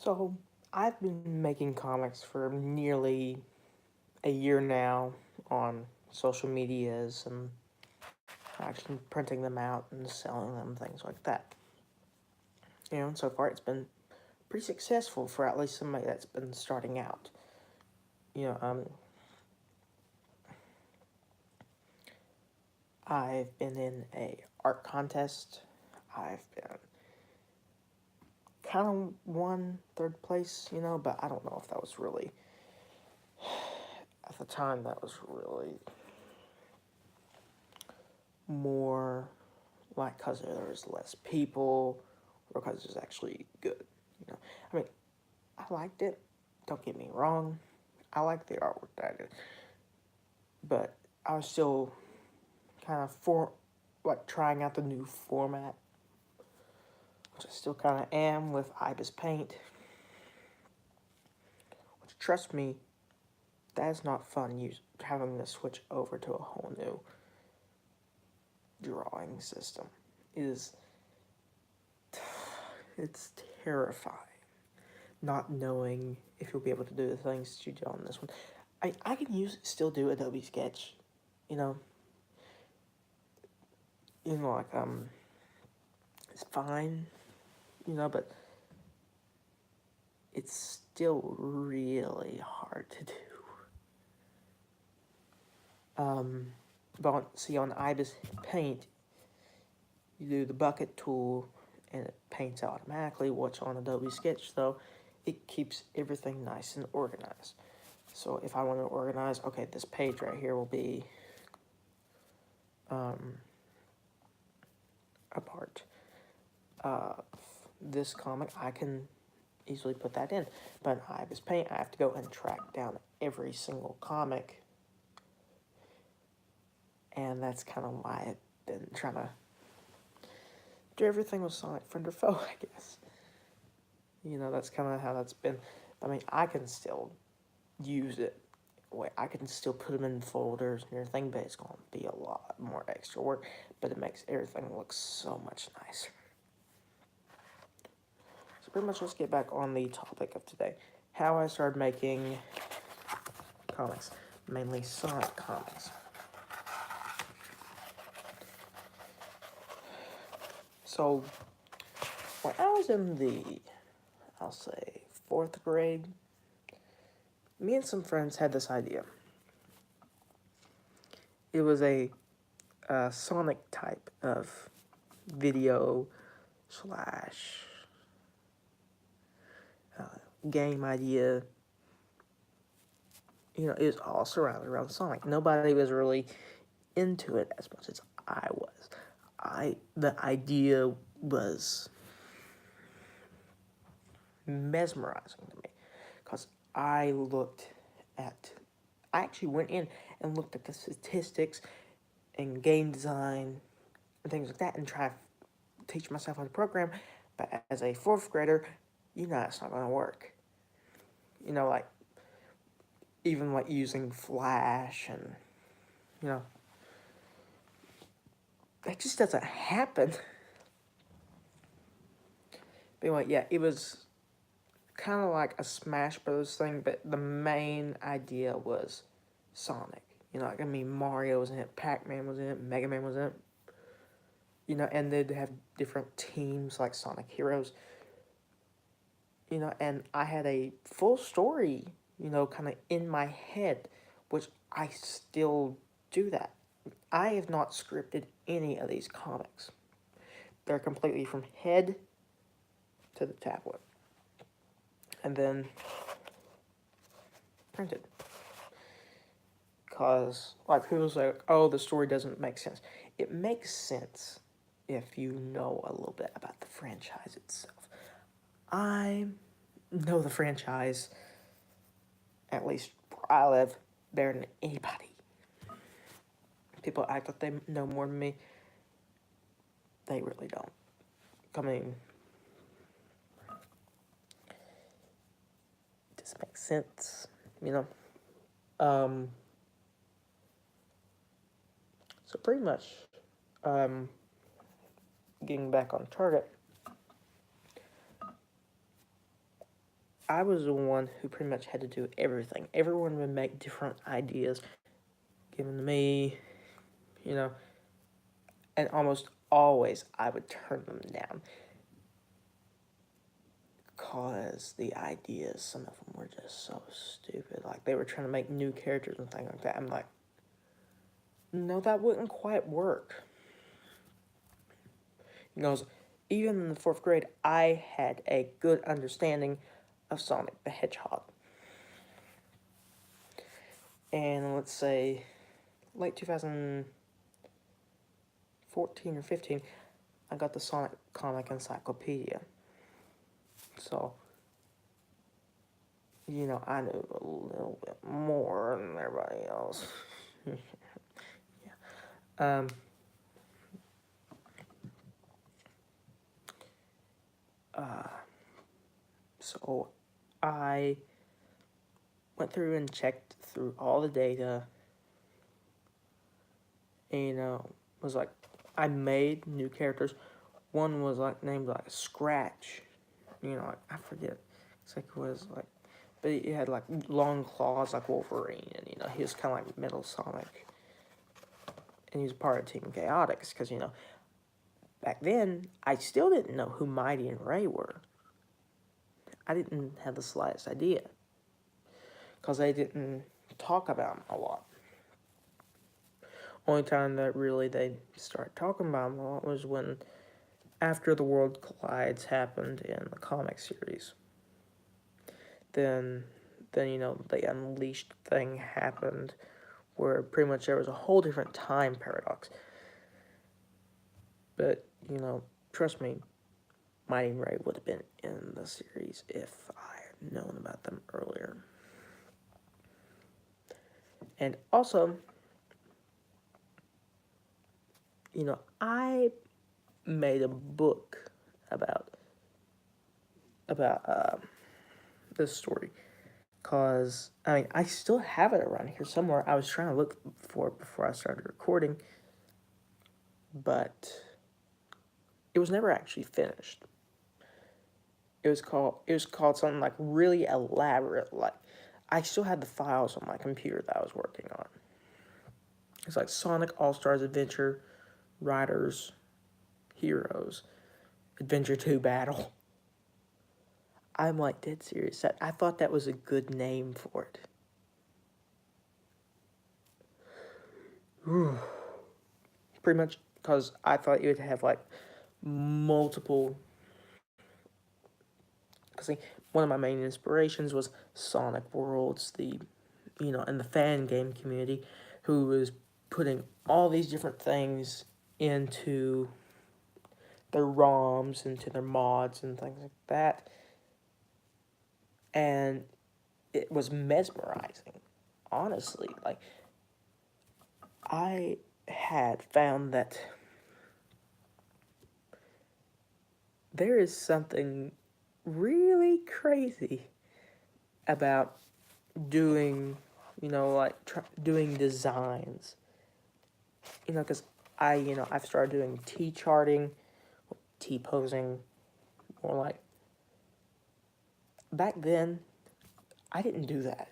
So, I've been making comics for nearly a year now on social medias and actually printing them out and selling them, things like that. And so far it's been pretty successful for at least somebody that's been starting out. You know, um, I've been in a art contest. I've been kind of won third place, but I don't know if that was really, at the time, that was really more like because there's less people or because it's actually good. I mean, I liked it. Don't get me wrong. I like the artwork that I did, but I was still kind of trying out the new format, which I still kind of am with Ibis Paint. Which, trust me, that is not fun. Having to switch over to a whole new drawing system is it's terrifying. Not knowing if you'll be able to do the things that you do on this one. I can still do Adobe Sketch, you know, it's fine, but it's still really hard to do. But see, on Ibis Paint, you do the bucket tool and it paints automatically. What's on Adobe Sketch, though, it keeps everything nice and organized. So if I want to organize, okay, this page right here will be a part of this comic. I can easily put that in. But in Ibis Paint, I have to go and track down every single comic. And that's kind of why I've been trying to do everything with Sonic Friend or Foe, I guess. That's kind of how that's been. I mean, I can still use it. I can still put them in folders and everything, but it's going to be a lot more extra work. But it makes everything look so much nicer. So pretty much let's get back on the topic of today. How I started making comics, mainly Sonic comics. So, when I was in I'll say, 4th grade, me and some friends had this idea. It was a Sonic type of video slash game idea. It was all surrounded around Sonic. Nobody was really into it as much as I was. The idea was mesmerizing to me because I actually went in and looked at the statistics and game design and things like that and try to teach myself how to program. But as a 4th grader, it's not going to work. Like, even like using Flash and, that just doesn't happen. But anyway, yeah, it was kind of like a Smash Bros. Thing, but the main idea was Sonic. Mario was in it, Pac-Man was in it, Mega Man was in it. And they'd have different teams like Sonic Heroes. And I had a full story, kind of in my head, which I still do that. I have not scripted any of these comics. They're completely from head to the tablet. And then printed. Because, like, people's like, oh, the story doesn't make sense. It makes sense if you know a little bit about the franchise itself. I know the franchise, at least where I live, better than anybody. People act like they know more than me. They really don't. I mean, it just makes sense, So pretty much, getting back on target, I was the one who pretty much had to do everything. Everyone would make different ideas given to me, you know, and almost always I would turn them down because the ideas, some of them were just so stupid. Like, they were trying to make new characters and things like that. I'm like, no, that wouldn't quite work. Because even in the 4th grade, I had a good understanding of Sonic the Hedgehog. And let's say late 2014 or 15, I got the Sonic Comic Encyclopedia. So, you know, I knew a little bit more than everybody else. Yeah. So I went through and checked through all the data. And, was like, I made new characters. One was like named like Scratch. Like, I forget. It's like it was like, but he had like long claws like Wolverine, and he was kind of like Metal Sonic. And he was part of Team Chaotix because back then I still didn't know who Mighty and Ray were. I didn't have the slightest idea because they didn't talk about them a lot. Only time that really they started talking about them a lot was when After the World Collides happened in the comic series. Then the Unleashed thing happened, where pretty much there was a whole different time paradox. But, trust me, Mighty and Ray would have been in the series if I had known about them earlier. And also, I made a book about this story, because I still have it around here somewhere. I was trying to look for it before I started recording, but it was never actually finished. It was called something like really elaborate. Like, I still had the files on my computer that I was working on. It's like Sonic All-Stars Adventure, Riders, Heroes, Adventure 2 Battle. I'm like dead serious. I thought that was a good name for it. Pretty much because I thought you would have like multiple. Because one of my main inspirations was Sonic Worlds, and the fan game community, who was putting all these different things into their ROMs, into their mods and things like that. And it was mesmerizing, honestly. Like, I had found that there is something really crazy about doing, doing designs. Because I've started doing T-charting, T-posing, more like. Back then, I didn't do that.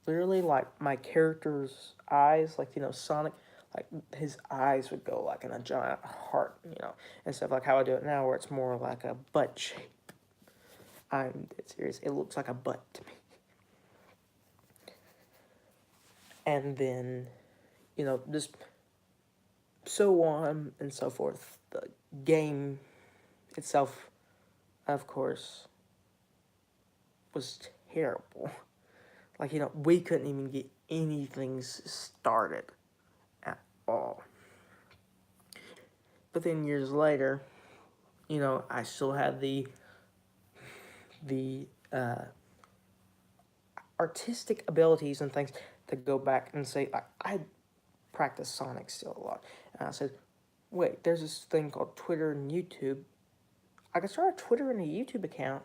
Literally, like, my character's eyes, like, Sonic, like, his eyes would go, like, in a giant heart, instead of, like, how I do it now, where it's more like a butt shape. I'm dead serious. It looks like a butt to me. And then, just so on and so forth. The game itself, of course, was terrible. Like, we couldn't even get anything started at all. But then years later, I still had the artistic abilities and things to go back and say, like, I practice Sonic still a lot. And I said, wait, there's this thing called Twitter and YouTube. I could start a Twitter and a YouTube account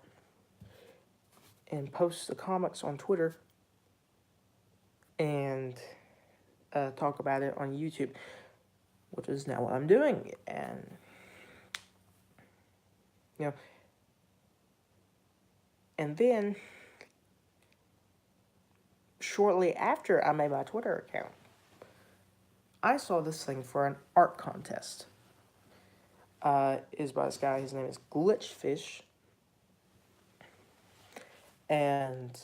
and post the comics on Twitter and talk about it on YouTube, which is now what I'm doing. And And then, shortly after I made my Twitter account, I saw this thing for an art contest. Is by this guy. His name is Glitchfish. And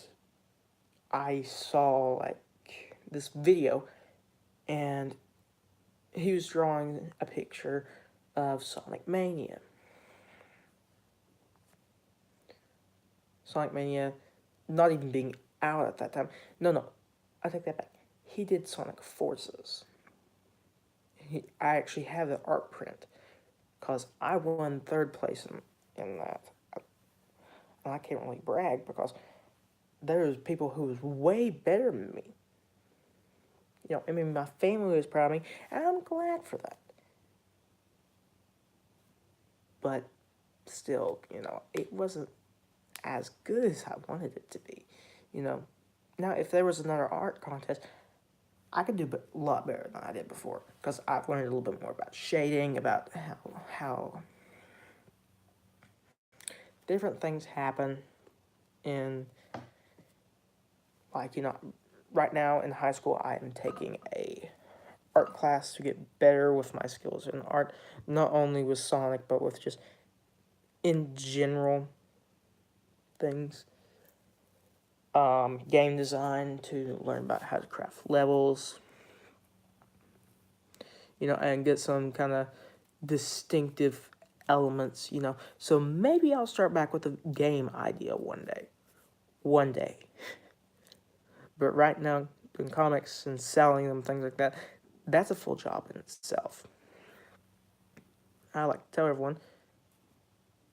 I saw like this video, and he was drawing a picture of Sonic Mania. Sonic Mania not even being out at that time. No, I take that back. He did Sonic Forces. I actually have the art print because I won third place in that. And I can't really brag because there's people who was way better than me. You know, I mean, my family was proud of me, and I'm glad for that. But still, you know, it wasn't as good as I wanted it to be. You know, now if there was another art contest, I could do a lot better than I did before because I've learned a little bit more about shading, about how different things happen in, like, you know, right now in high school I am taking a art class to get better with my skills in art, not only with Sonic but with just in general things. Game design to learn about how to craft levels, you know, and get some kind of distinctive elements, you know. So maybe I'll start back with a game idea one day. One day. But right now, doing comics and selling them, things like that, that's a full job in itself. I like to tell everyone,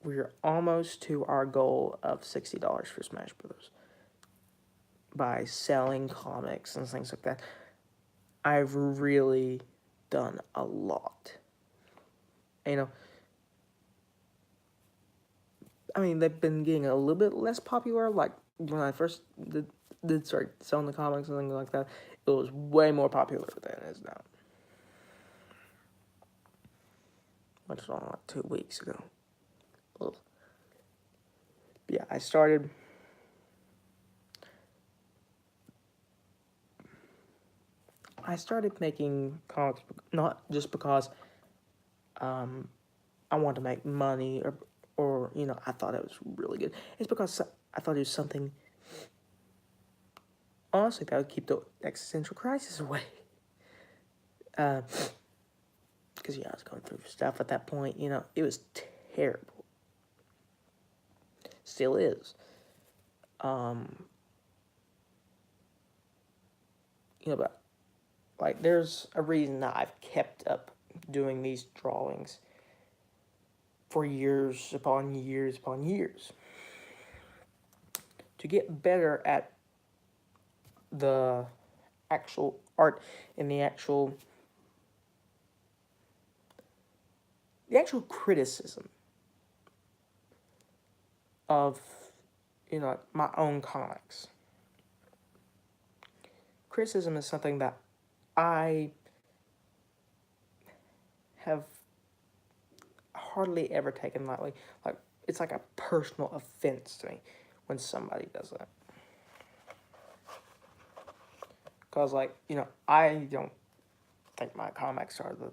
we're almost to our goal of $60 for Smash Bros. By selling comics and things like that. I've really done a lot. You know, I mean, they've been getting a little bit less popular. Like, when I first did start selling the comics and things like that, it was way more popular than it is now. Which was only like 2 weeks ago. Ugh. Yeah, I started making comics not just because I wanted to make money or you know, I thought it was really good. It's because I thought it was something, honestly, that would keep the existential crisis away. Because yeah, I was going through stuff at that point. You know, it was terrible. Still is. You know, but like, there's a reason that I've kept up doing these drawings for years upon years upon years. To get better at the actual art and the actual criticism of, you know, my own comics. Criticism is something that I have hardly ever taken lightly. Like, it's like a personal offense to me when somebody does that. Because, like, you know, I don't think my comics are the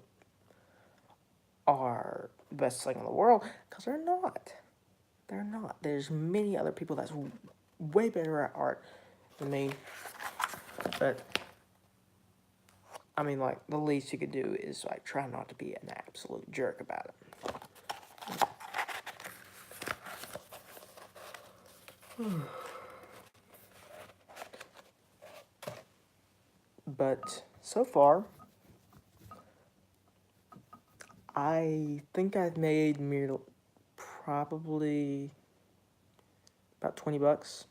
best thing in the world, because they're not. They're not. There's many other people that's way better at art than me. But, I mean, like, the least you could do is, like, try not to be an absolute jerk about it. But, so far, I think I've made probably about $20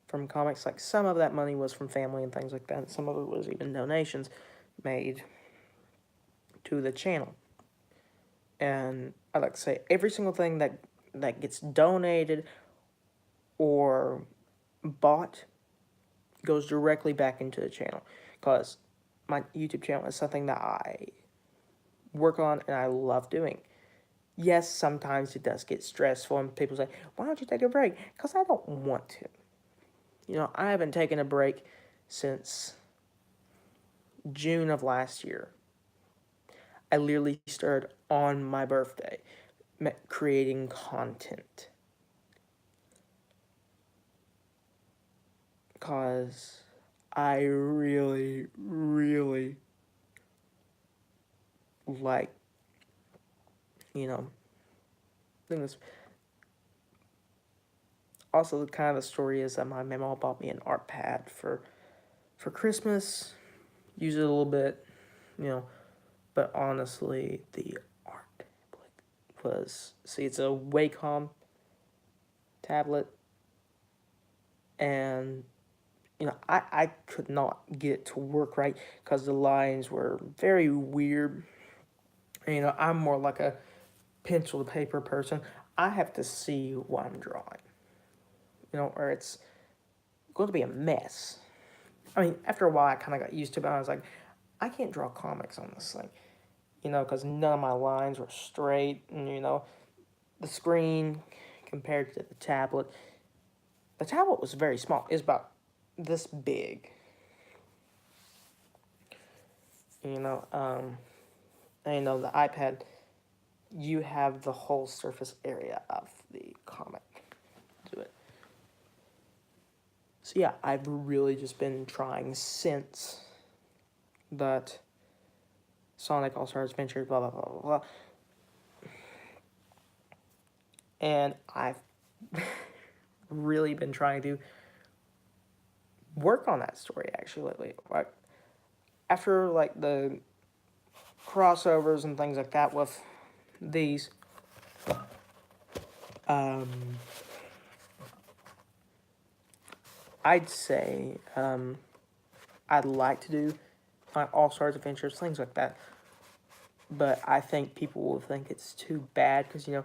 from comics. Like, some of that money was from family and things like that. Some of it was even donations made to the channel. And I like to say, every single thing that gets donated or bought goes directly back into the channel, because my YouTube channel is something that I work on and I love doing. yes, sometimes it does get stressful, and people say, why don't you take a break? Because I don't want to. You know, I haven't taken a break since June of last year. I literally started on my birthday creating content. Because I really, really like, you know, things. Also, the kind of the story is that my mom bought me an art pad for Christmas. Use it a little bit, you know, but honestly, the art was, see, it's a Wacom tablet, and you know, I could not get it to work right because the lines were very weird. And, you know, I'm more like a pencil to paper person. I have to see what I'm drawing, you know, or it's going to be a mess. I mean, after a while, I kind of got used to it, but I was like, I can't draw comics on this thing, you know, because none of my lines were straight, and, you know, the screen compared to the tablet was very small. It's about this big, you know, and, you know, the iPad, you have the whole surface area of the comic to it. So yeah, I've really just been trying since that Sonic All-Stars Adventure, blah, blah, blah, blah, blah. And I've really been trying to work on that story, actually, lately. Like, after, like, the crossovers and things like that with these, I'd say, I'd like to do, like, All-Stars Adventures, things like that. But I think people will think it's too bad, because, you know,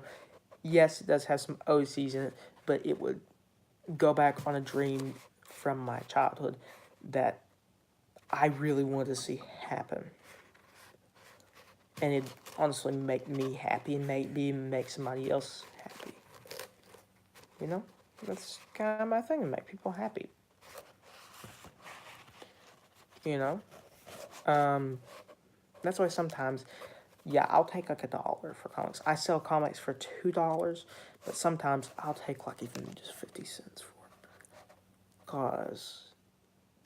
yes, it does have some OCs in it, but it would go back on a dream from my childhood that I really wanted to see happen. And it'd honestly make me happy and maybe make somebody else happy. You know? That's kind of my thing, to make people happy. You know? That's why sometimes, yeah, I'll take like $1 for comics. I sell comics for $2, but sometimes I'll take like even just 50 cents for it. Because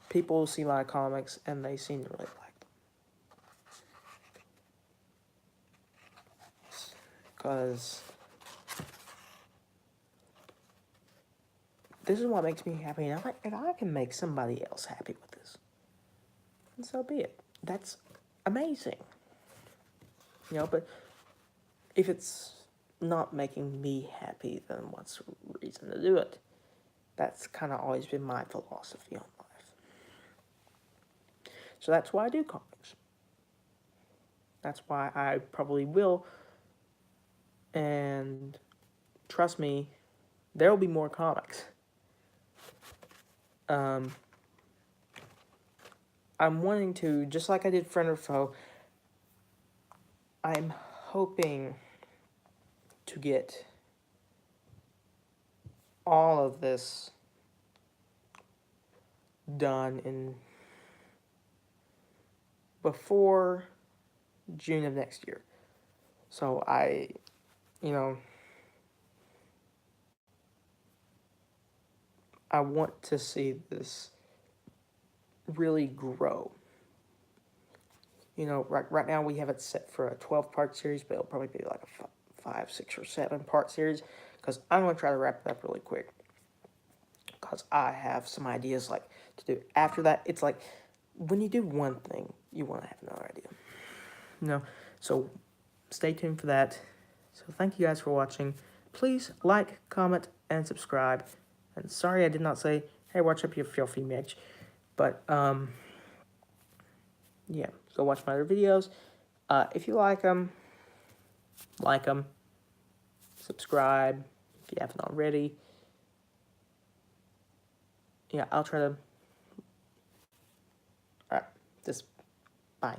people see my comics and they seem to really like them. Because this is what makes me happy. And if I can make somebody else happy with this, then so be it. That's amazing. You know, but if it's not making me happy, then what's the reason to do it? That's kind of always been my philosophy on life. So that's why I do comics. That's why I probably will. And trust me, there will be more comics. I'm wanting to, just like I did Friend or Foe, I'm hoping to get all of this done in before June of next year. So you know, I want to see this really grow. You know, right now we have it set for a 12-part series, but it'll probably be like a 5, 6, or 7-part series, because I'm going to try to wrap it up really quick. Because I have some ideas like to do after that. It's like when you do one thing, you want to have another idea. You know, so stay tuned for that. So thank you guys for watching. Please like, comment, and subscribe. And sorry I did not say, hey, watch up, you filthy Mitch. But, yeah, go watch my other videos. If you like them, subscribe if you haven't already. Yeah, I'll try to, just, bye.